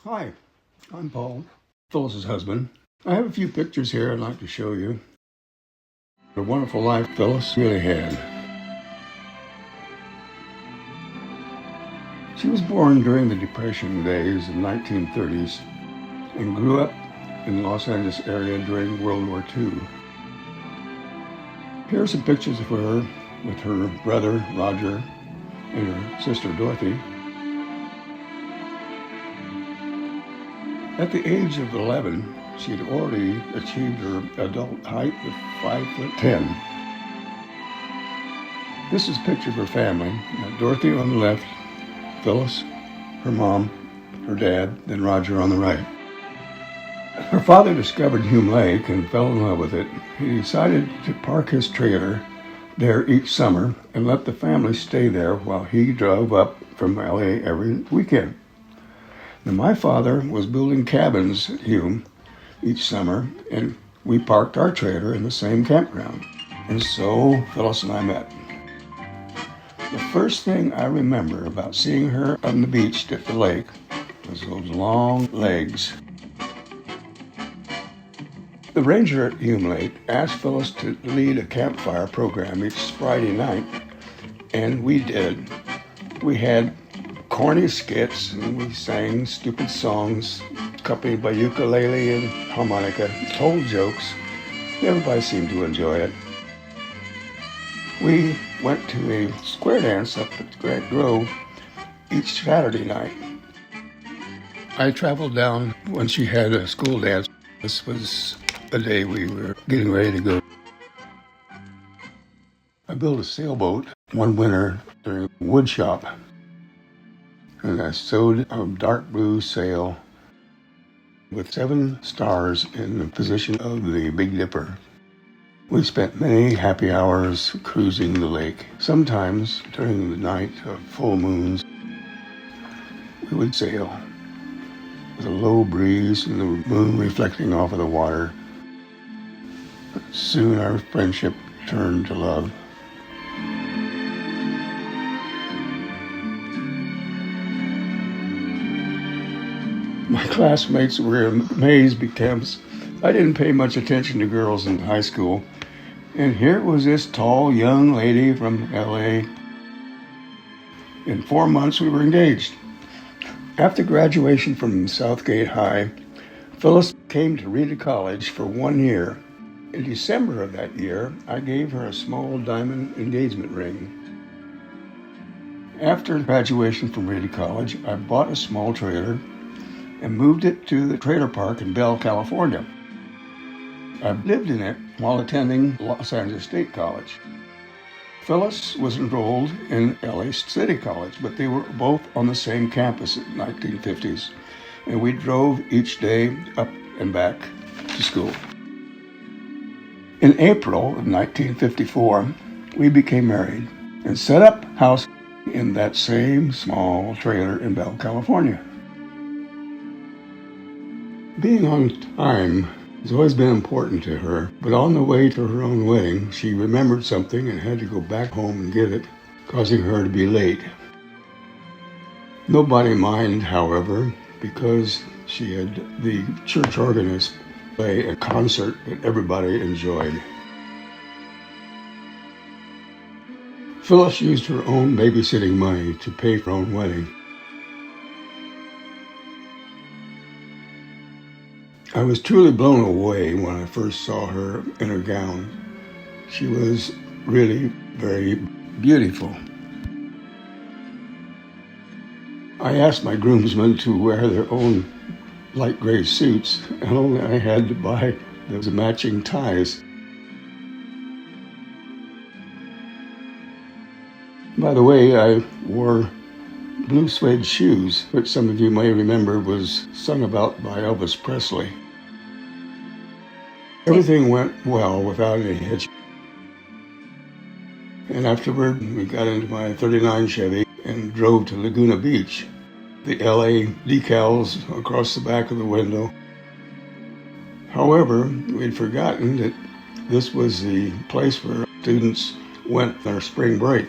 Hi, I'm Paul, Phyllis's husband. I have a few pictures here I'd like to show you. The wonderful life Phyllis really had. She was born during the Depression days of the 1930s and grew up in the Los Angeles area during World War II. Here are some pictures of her with her brother Roger and her sister Dorothy. At the age of 11, she had already achieved her adult height of 5'10". This is a picture of her family. Dorothy on the left, Phyllis, her mom, her dad, then Roger on the right. Her father discovered Hume Lake and fell in love with it. He decided to park his trailer there each summer and let the family stay there while he drove up from LA every weekend. Now, my father was building cabins at Hume each summer, and we parked our trailer in the same campground. And so Phyllis and I met. The first thing I remember about seeing her on the beach at the lake was those long legs. The ranger at Hume Lake asked Phyllis to lead a campfire program each Friday night, and we did. We had corny skits, and we sang stupid songs accompanied by ukulele and harmonica, told jokes. Everybody seemed to enjoy it. We went to a square dance up at Grant Grove each Saturday night. I traveled down when she had a school dance. This was a day we were getting ready to go. I built a sailboat one winter during wood shop, and I sewed a dark blue sail with 7 stars in the position of the Big Dipper. We spent many happy hours cruising the lake. Sometimes during the night of full moons, we would sail with a low breeze and the moon reflecting off of the water. But soon our friendship turned to love. My classmates were amazed because I didn't pay much attention to girls in high school. And here was this tall young lady from LA. In 4 months we were engaged. After graduation from Southgate High, Phyllis came to Reed College for 1 year. In December of that year, I gave her a small diamond engagement ring. After graduation from Reed College, I bought a small trailer and moved it to the trailer park in Bell, California. I lived in it while attending Los Angeles State College. Phyllis was enrolled in LA City College, but they were both on the same campus in the 1950s, and we drove each day up and back to school. In April of 1954, we became married and set up house in that same small trailer in Bell, California. Being on time has always been important to her, but on the way to her own wedding, she remembered something and had to go back home and get it, causing her to be late. Nobody minded, however, because she had the church organist play a concert that everybody enjoyed. Phyllis used her own babysitting money to pay for her own wedding. I was truly blown away when I first saw her in her gown. She was really very beautiful. I asked my groomsmen to wear their own light gray suits, and only I had to buy those matching ties. By the way, I wore blue suede shoes, which some of you may remember was sung about by Elvis Presley. Everything went well without any hitch. And afterward, we got into my 39 Chevy and drove to Laguna Beach. The LA decals across the back of the window. However, we'd forgotten that this was the place where students went on their spring break.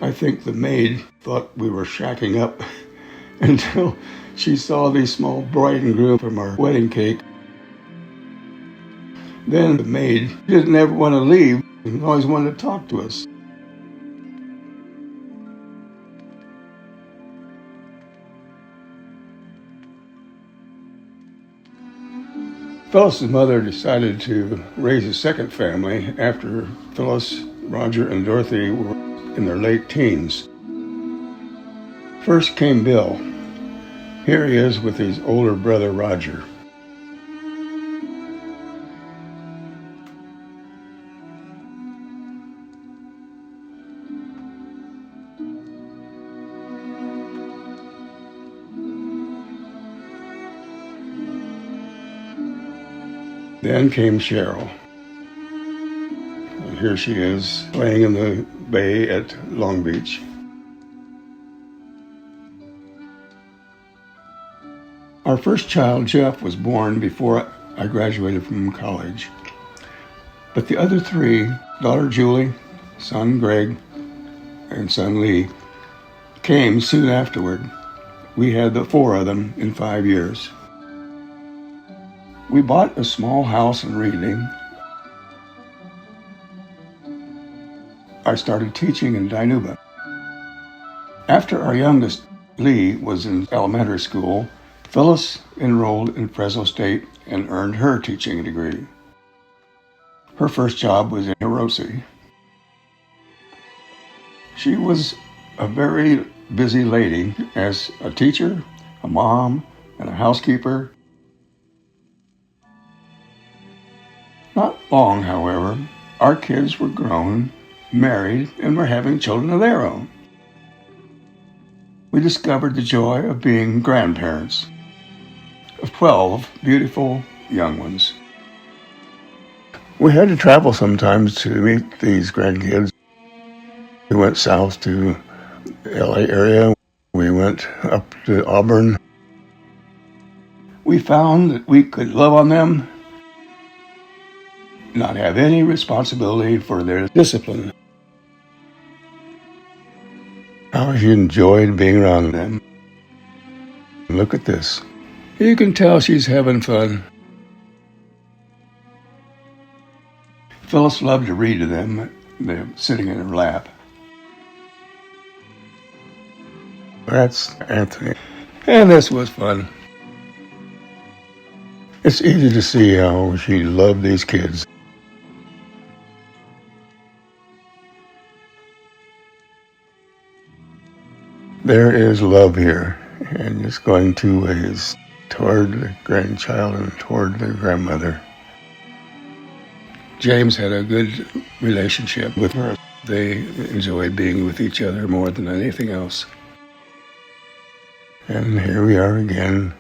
I think the maid thought we were shacking up until she saw the small bride and groom from our wedding cake. Then the maid didn't ever want to leave and always wanted to talk to us. Phyllis's mother decided to raise a second family after Phyllis, Roger, and Dorothy were in their late teens. First came Bill. Here he is with his older brother, Roger. Then came Cheryl. And here she is playing in the bay at Long Beach. Our first child, Jeff, was born before I graduated from college. But the other three, daughter Julie, son Greg, and son Lee, came soon afterward. We had the 4 of them in 5 years. We bought a small house in Reading. I started teaching in Dinuba. After our youngest, Lee, was in elementary school, Phyllis enrolled in Fresno State and earned her teaching degree. Her first job was in Hiroshi. She was a very busy lady as a teacher, a mom, and a housekeeper. Not long, however, our kids were grown, married, and were having children of their own. We discovered the joy of being grandparents of 12 beautiful young ones. We had to travel sometimes to meet these grandkids. We went south to the LA area. We went up to Auburn. We found that we could love on them, not have any responsibility for their discipline. How she enjoyed being around them. Look at this. You can tell she's having fun. Phyllis loved to read to them. They're sitting in her lap. That's Anthony. And this was fun. It's easy to see how she loved these kids. There is love here, and it's going 2 ways, toward the grandchild and toward the grandmother. James had a good relationship with her. They enjoyed being with each other more than anything else. And here we are again,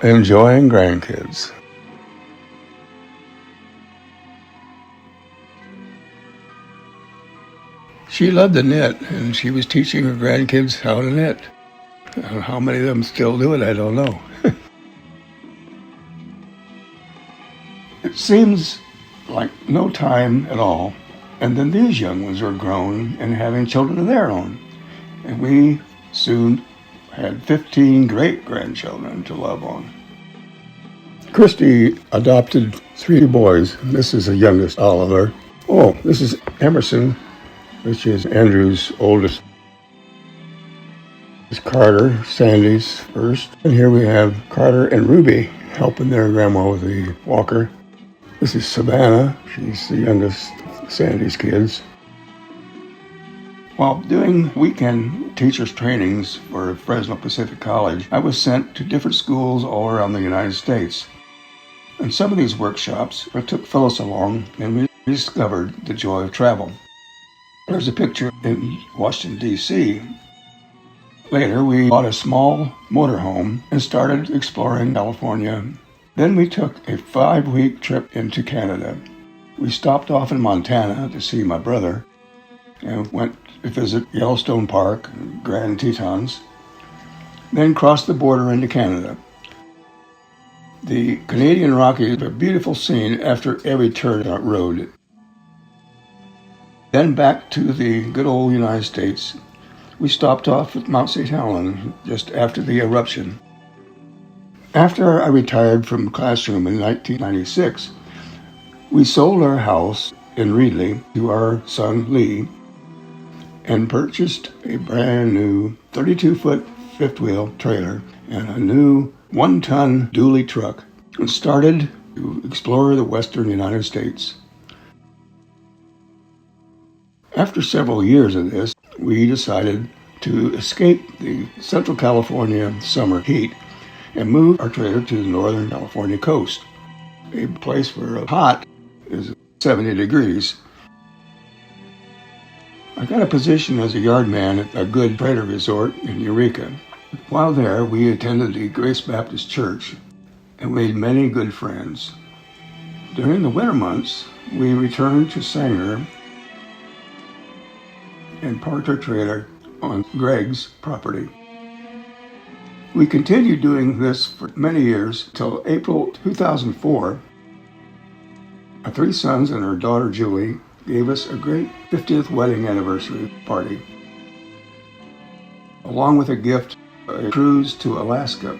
enjoying grandkids. She loved to knit, and she was teaching her grandkids how to knit. How many of them still do it, I don't know. It seems like no time at all, and then these young ones are grown and having children of their own. And we soon had 15 great-grandchildren to love on. Christy adopted 3 boys. This is the youngest, Oliver. Oh, this is Emerson, which is Andrew's oldest. This is Carter, Sandy's first. And here we have Carter and Ruby helping their grandma with the walker. This is Savannah. She's the youngest of Sandy's kids. While doing weekend teachers' trainings for Fresno Pacific College, I was sent to different schools all around the United States. In some of these workshops, I took Phyllis along and we discovered the joy of travel. There's a picture in Washington, D.C. Later, we bought a small motorhome and started exploring California. Then we took a 5-week trip into Canada. We stopped off in Montana to see my brother and went to visit Yellowstone Park and Grand Tetons, then crossed the border into Canada. The Canadian Rockies are a beautiful scene after every turn on that road. Then back to the good old United States. We stopped off at Mount St. Helens just after the eruption. After I retired from the classroom in 1996, we sold our house in Reedley to our son Lee and purchased a brand new 32-foot fifth wheel trailer and a new 1-ton dually truck and started to explore the western United States. After several years of this, we decided to escape the Central California summer heat and move our trailer to the Northern California coast, a place where hot is 70 degrees. I got a position as a yard man at a good trailer resort in Eureka. While there, we attended the Grace Baptist Church and made many good friends. During the winter months, we returned to Sanger and parked our trailer on Greg's property. We continued doing this for many years till April 2004. Our 3 sons and our daughter Julie gave us a great 50th wedding anniversary party, along with a gift, a cruise to Alaska.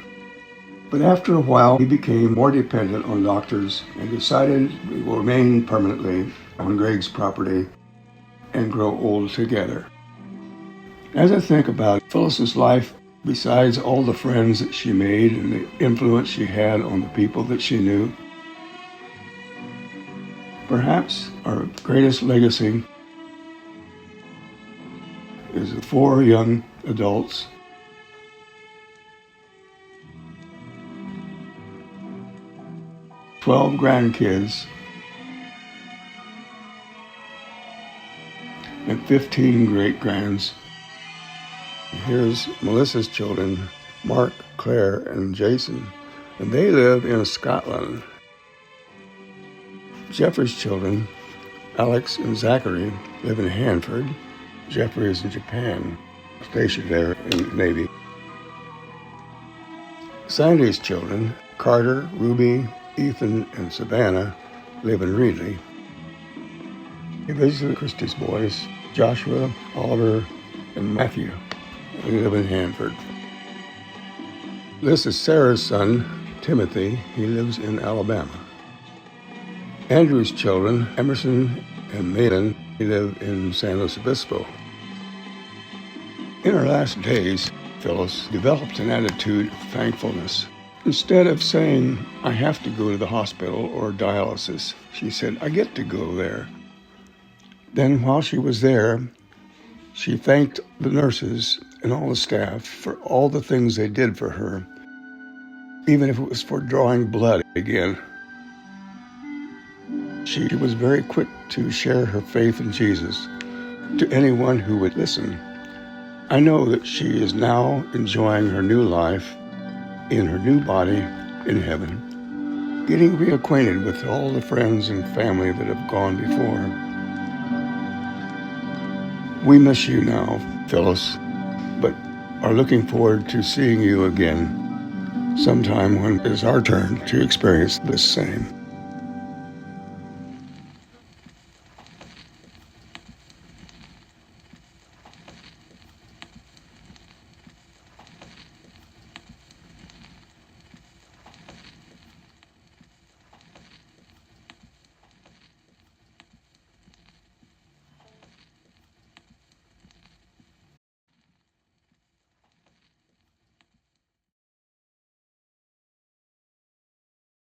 But after a while, we became more dependent on doctors and decided we will remain permanently on Greg's property and grow old together. As I think about Phyllis's life, besides all the friends that she made and the influence she had on the people that she knew, perhaps our greatest legacy is the 4 young adults, 12 grandkids, and 15 great-grands. Here's Melissa's children, Mark, Claire, and Jason, and they live in Scotland. Jeffrey's children, Alex and Zachary, live in Hanford. Jeffrey is in Japan, stationed there in the Navy. Sandy's children, Carter, Ruby, Ethan, and Savannah, live in Reedley. These are Christie's boys, Joshua, Oliver, and Matthew. They live in Hanford. This is Sarah's son, Timothy. He lives in Alabama. Andrew's children, Emerson and Malin, live in San Luis Obispo. In her last days, Phyllis developed an attitude of thankfulness. Instead of saying, I have to go to the hospital or dialysis, she said, I get to go there. Then while she was there, she thanked the nurses and all the staff for all the things they did for her, even if it was for drawing blood again. She was very quick to share her faith in Jesus to anyone who would listen. I know that she is now enjoying her new life in her new body in heaven, getting reacquainted with all the friends and family that have gone before. We miss you now, Phyllis, but are looking forward to seeing you again sometime when it is our turn to experience the same.